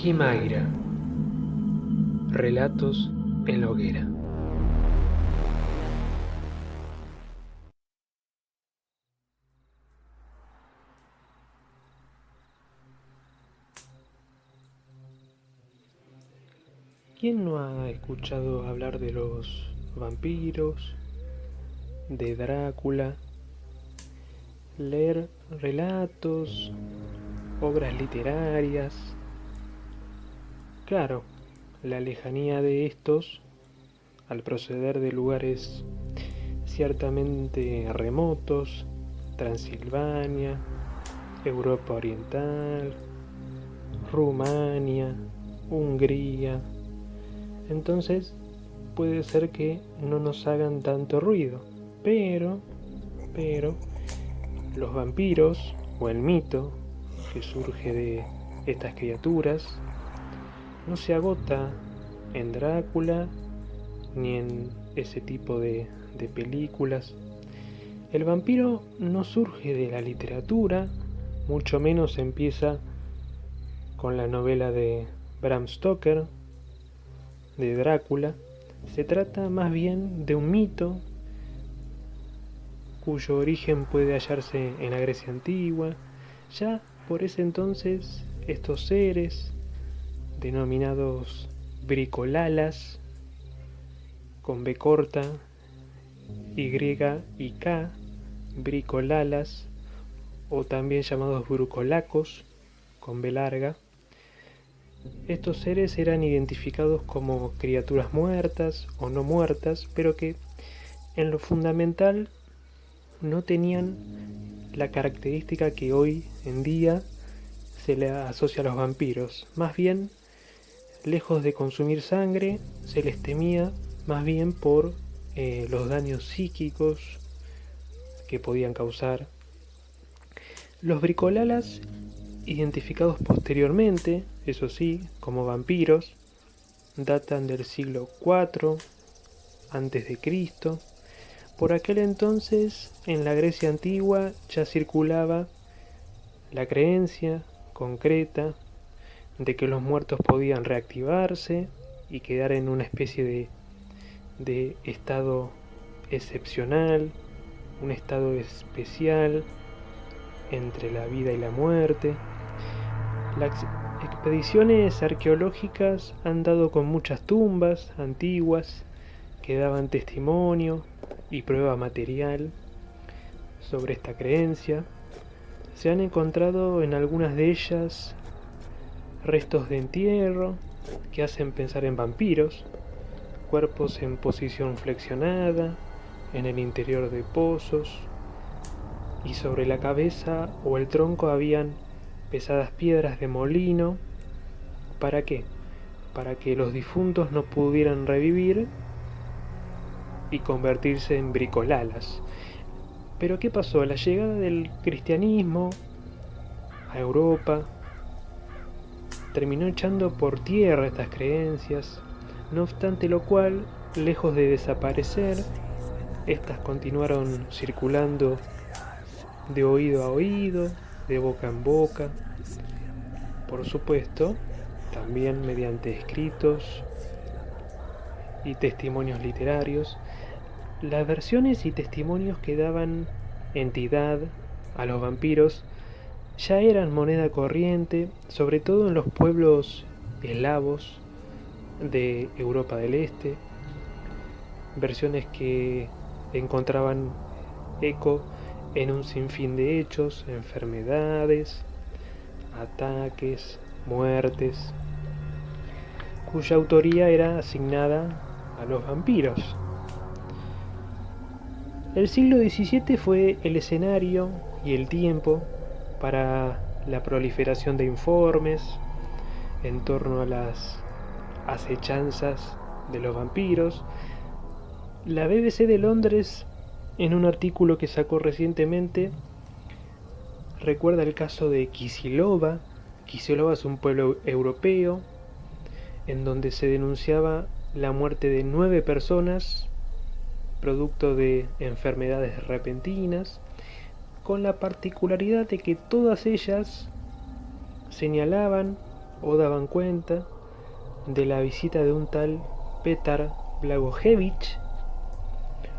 Quimaira. Relatos en la hoguera. ¿Quién no ha escuchado hablar de los vampiros, de Drácula, leer relatos, obras literarias? Claro, la lejanía de estos, al proceder de lugares ciertamente remotos, Transilvania, Europa Oriental, Rumania, Hungría, entonces puede ser que no nos hagan tanto ruido, pero, los vampiros, o el mito que surge de estas criaturas, no se agota en Drácula ni en ese tipo de películas. El vampiro no surge de la literatura, mucho menos empieza con la novela de Bram Stoker, de Drácula. Se trata más bien de un mito cuyo origen puede hallarse en la Grecia antigua. Ya por ese entonces estos seres, denominados bricolalas, con B corta, Y y K, bricolalas, o también llamados brucolacos, con B larga. Estos seres eran identificados como criaturas muertas o no muertas, pero que en lo fundamental no tenían la característica que hoy en día se le asocia a los vampiros. Más bien, lejos de consumir sangre, se les temía más bien por los daños psíquicos que podían causar. Los bricolalas, identificados posteriormente, eso sí, como vampiros, datan del siglo IV antes de Cristo. Por aquel entonces, en la Grecia antigua ya circulaba la creencia concreta de que los muertos podían reactivarse y quedar en una especie de estado excepcional, un estado especial entre la vida y la muerte. Las expediciones arqueológicas han dado con muchas tumbas antiguas que daban testimonio y prueba material sobre esta creencia. Se han encontrado en algunas de ellas restos de entierro que hacen pensar en vampiros, cuerpos en posición flexionada en el interior de pozos, y sobre la cabeza o el tronco habían pesadas piedras de molino. ¿Para qué? Para que los difuntos no pudieran revivir y convertirse en bricolalas. Pero ¿qué pasó? La llegada del cristianismo a Europa terminó echando por tierra estas creencias, no obstante lo cual, lejos de desaparecer, estas continuaron circulando de oído a oído, de boca en boca, por supuesto, también mediante escritos y testimonios literarios. Las versiones y testimonios que daban entidad a los vampiros ya eran moneda corriente, sobre todo en los pueblos eslavos de Europa del Este, versiones que encontraban eco en un sinfín de hechos, enfermedades, ataques, muertes, cuya autoría era asignada a los vampiros. El siglo XVII fue el escenario y el tiempo para la proliferación de informes en torno a las acechanzas de los vampiros. La BBC de Londres, en un artículo que sacó recientemente, recuerda el caso de Kisilova. Kisilova es un pueblo europeo en donde se denunciaba la muerte de 9 personas producto de enfermedades repentinas, con la particularidad de que todas ellas señalaban o daban cuenta de la visita de un tal Petar Blagojevich,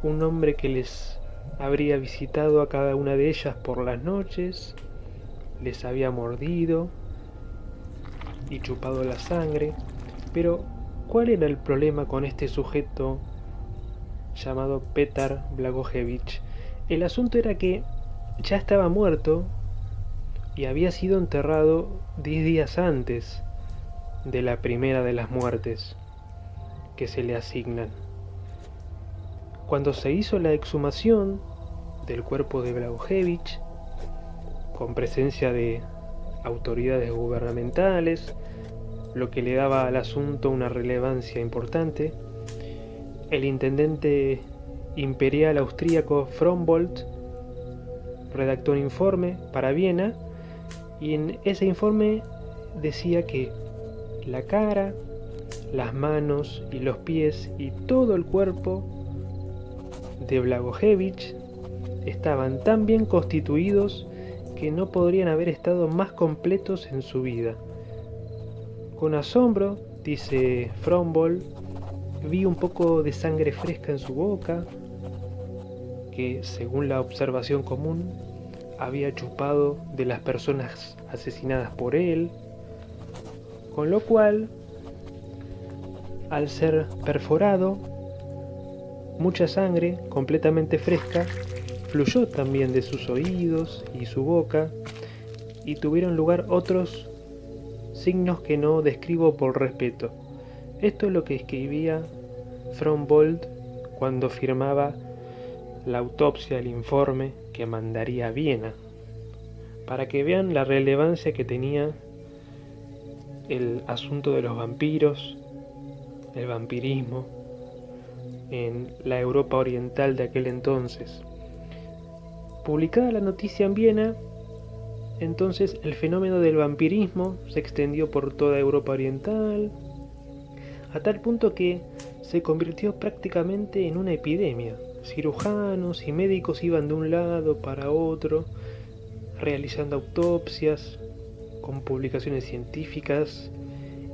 un hombre que les habría visitado a cada una de ellas por las noches, les había mordido y chupado la sangre. Pero, ¿cuál era el problema con este sujeto llamado Petar Blagojevich? El asunto era que ya estaba muerto y había sido enterrado 10 días antes de la primera de las muertes que se le asignan. Cuando se hizo la exhumación del cuerpo de Blagojevich, con presencia de autoridades gubernamentales, lo que le daba al asunto una relevancia importante, el intendente imperial austríaco Frombold redactó un informe para Viena, y en ese informe decía que la cara, las manos y los pies y todo el cuerpo de Blagojevich estaban tan bien constituidos que no podrían haber estado más completos en su vida. Con asombro, dice Frombold, vi un poco de sangre fresca en su boca, que según la observación común había chupado de las personas asesinadas por él, con lo cual, al ser perforado, mucha sangre completamente fresca fluyó también de sus oídos y su boca, y tuvieron lugar otros signos que no describo por respeto. Esto es lo que escribía Frombold cuando firmaba la autopsia, el informe que mandaría a Viena, para que vean la relevancia que tenía el asunto de los vampiros, el vampirismo, en la Europa oriental de aquel entonces. Publicada la noticia en Viena, entonces el fenómeno del vampirismo se extendió por toda Europa oriental, a tal punto que se convirtió prácticamente en una epidemia. Cirujanos y médicos iban de un lado para otro, realizando autopsias, con publicaciones científicas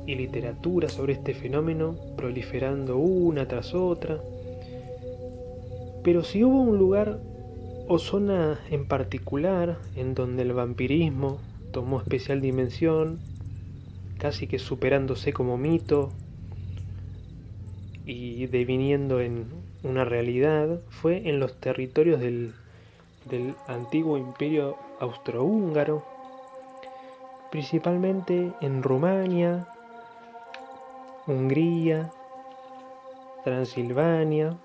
y literatura sobre este fenómeno, proliferando una tras otra. Pero si hubo un lugar o zona en particular en donde el vampirismo tomó especial dimensión, casi que superándose como mito y deviniendo en una realidad, fue en los territorios del antiguo imperio austrohúngaro, principalmente en Rumania, Hungría, Transilvania.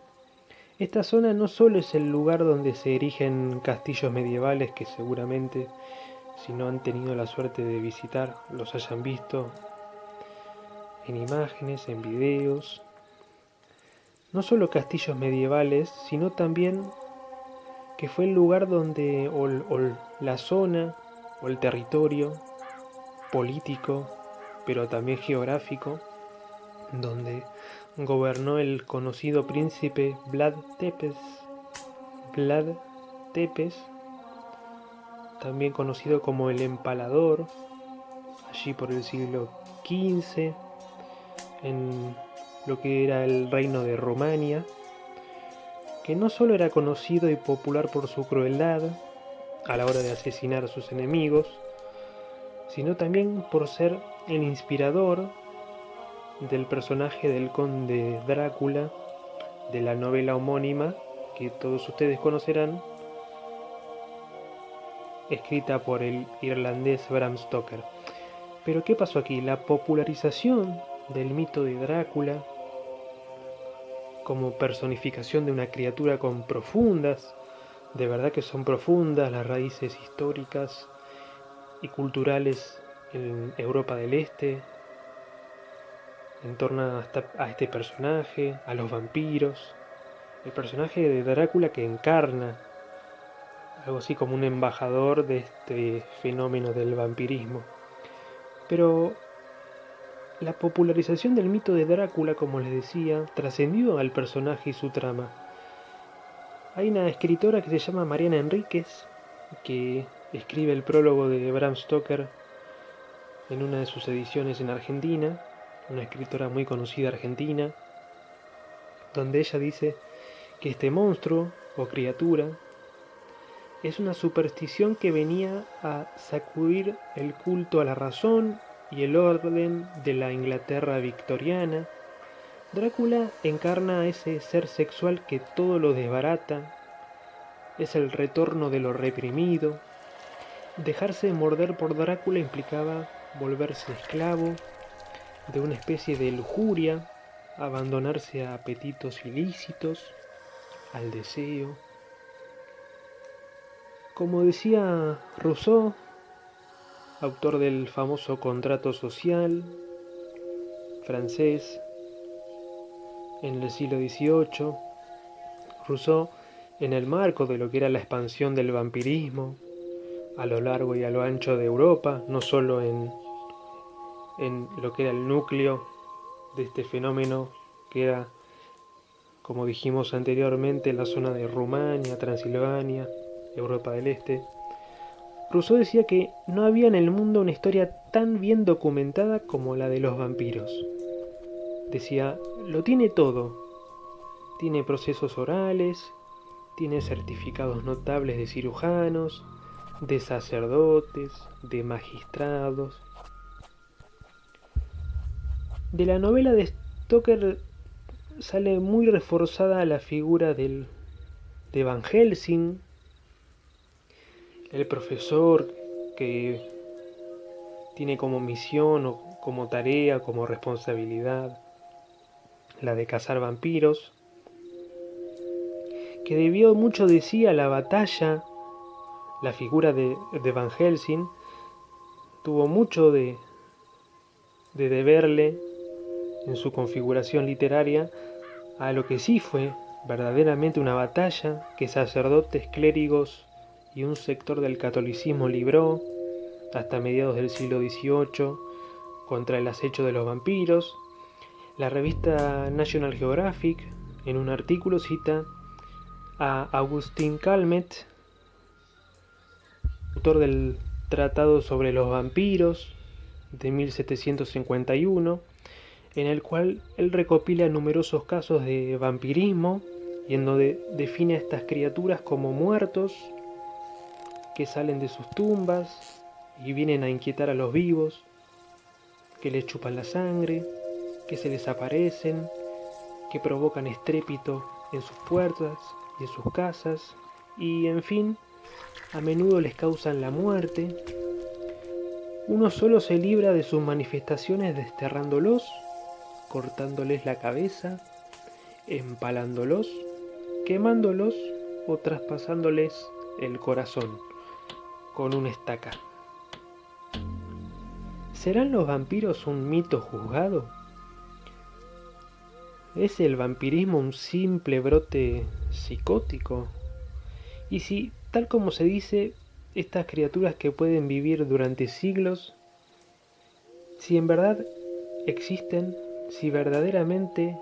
Esta zona no solo es el lugar donde se erigen castillos medievales que seguramente, si no han tenido la suerte de visitar, los hayan visto en imágenes, en videos. No solo castillos medievales, sino también que fue el lugar donde, o la zona, o el territorio político, pero también geográfico, donde gobernó el conocido príncipe Vlad Tepes, también conocido como el Empalador, allí por el siglo XV, en lo que era el reino de Rumania, que no solo era conocido y popular por su crueldad a la hora de asesinar a sus enemigos, sino también por ser el inspirador del personaje del conde Drácula de la novela homónima que todos ustedes conocerán, escrita por el irlandés Bram Stoker. Pero ¿qué pasó aquí? La popularización del mito de Drácula como personificación de una criatura con profundas, de verdad que son profundas, las raíces históricas y culturales en Europa del Este, en torno a este personaje, a los vampiros, el personaje de Drácula que encarna algo así como un embajador de este fenómeno del vampirismo. Pero la popularización del mito de Drácula, como les decía, trascendió al personaje y su trama. Hay una escritora que se llama Mariana Enríquez, que escribe el prólogo de Bram Stoker en una de sus ediciones en Argentina, una escritora muy conocida argentina, donde ella dice que este monstruo o criatura es una superstición que venía a sacudir el culto a la razón y el orden de la Inglaterra victoriana. Drácula encarna a ese ser sexual que todo lo desbarata, es el retorno de lo reprimido. Dejarse morder por Drácula implicaba volverse esclavo de una especie de lujuria, abandonarse a apetitos ilícitos, al deseo. Como decía Rousseau, autor del famoso Contrato Social francés en el siglo XVIII, Rousseau, en el marco de lo que era la expansión del vampirismo a lo largo y a lo ancho de Europa, no solo en lo que era el núcleo de este fenómeno, que era, como dijimos anteriormente, la zona de Rumania, Transilvania, Europa del Este. Rousseau decía que no había en el mundo una historia tan bien documentada como la de los vampiros. Decía, lo tiene todo. Tiene procesos orales, tiene certificados notables de cirujanos, de sacerdotes, de magistrados. De la novela de Stoker sale muy reforzada la figura de Van Helsing, el profesor que tiene como misión o como tarea, como responsabilidad, la de cazar vampiros, que debió mucho de sí a la batalla. La figura de Van Helsing tuvo mucho de deberle en su configuración literaria a lo que sí fue verdaderamente una batalla que sacerdotes, clérigos y un sector del catolicismo libró hasta mediados del siglo XVIII contra el acecho de los vampiros. La revista National Geographic en un artículo cita a Agustín Calmet, autor del Tratado sobre los vampiros de 1751, en el cual él recopila numerosos casos de vampirismo y en donde define a estas criaturas como muertos que salen de sus tumbas y vienen a inquietar a los vivos, que les chupan la sangre, que se les aparecen, que provocan estrépito en sus puertas y en sus casas, y en fin, a menudo les causan la muerte. Uno solo se libra de sus manifestaciones desterrándolos, cortándoles la cabeza, empalándolos, quemándolos o traspasándoles el corazón con una estaca. ¿Serán los vampiros un mito juzgado? ¿Es el vampirismo un simple brote psicótico? Y si, tal como se dice, estas criaturas que pueden vivir durante siglos, si en verdad existen, si verdaderamente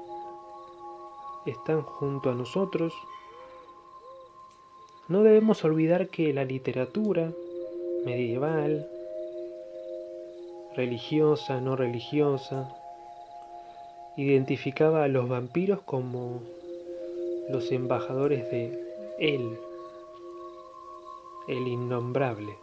están junto a nosotros, no debemos olvidar que la literatura medieval, religiosa, no religiosa, identificaba a los vampiros como los embajadores de él, el innombrable.